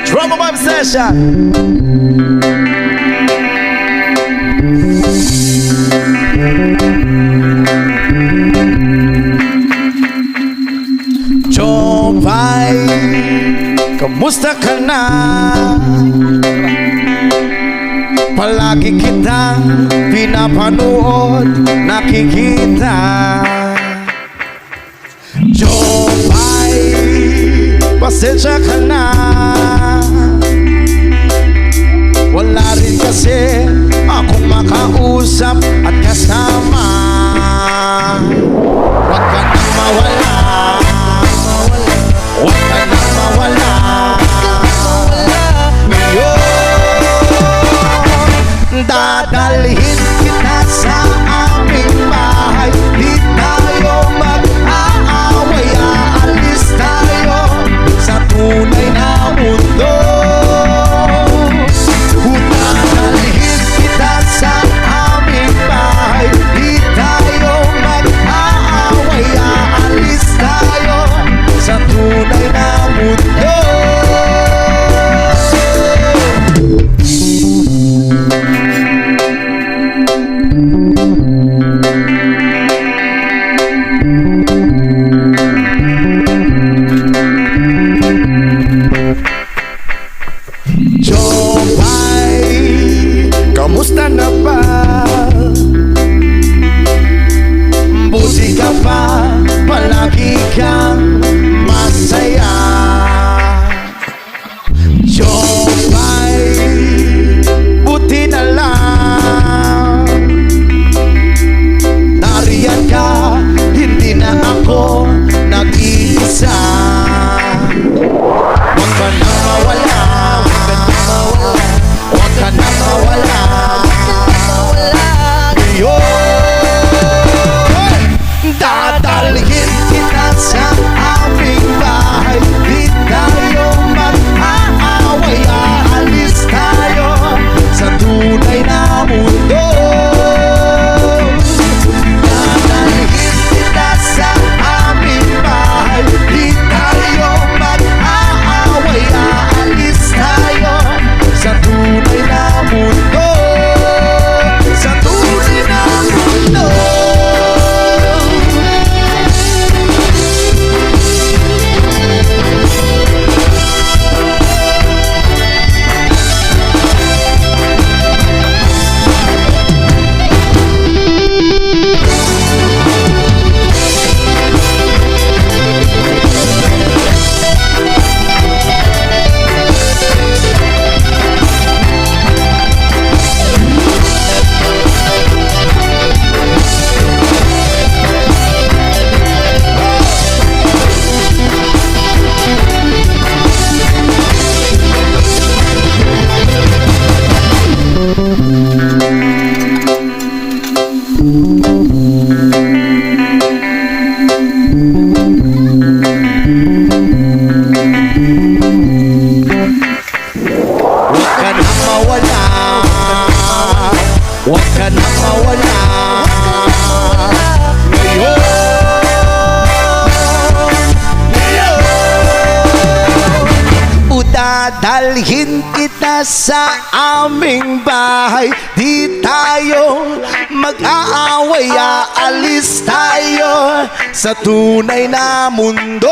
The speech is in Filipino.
Drama Vibe Session. Jopay, kamusta ka na? Palagi kitang pinapanood, nakikita. Jopay, pasensya ka na. Wala rin kasi akong makausap at kasama. Huwag ka nang mawala, huwag ka nang mawala. Ngayon, dadalhin kita sa aming bahay. Di tayo mag-aaway, aalis tayo sa tunay na mundo. Dadalhin kita sa aming bahay. Di tayo mag-aaway, aalis tayo sa tunay na mundo. Jopay, kamusta na ba? Buti ka pa, palagi kang masaya. Jopay, buti na lang nariyan ka, hindi na ako nag-iisa. Huwag ka na mawala, huwag ka na mawala. Dadalhin kita sa aming bahay. Di tayo mag-aaway, aalis tayo sa tunay na mundo. Dadalhin kita sa aming bahay. Di tayo mag-aaway, aalis tayo sa tunay na mundo. Sa tunay na mundo. Huwag ka na mawala. Ngayon, dadalhin kita sa aming bahay. Di tayo mag-aaway, aalis tayo sa tunay na mundo.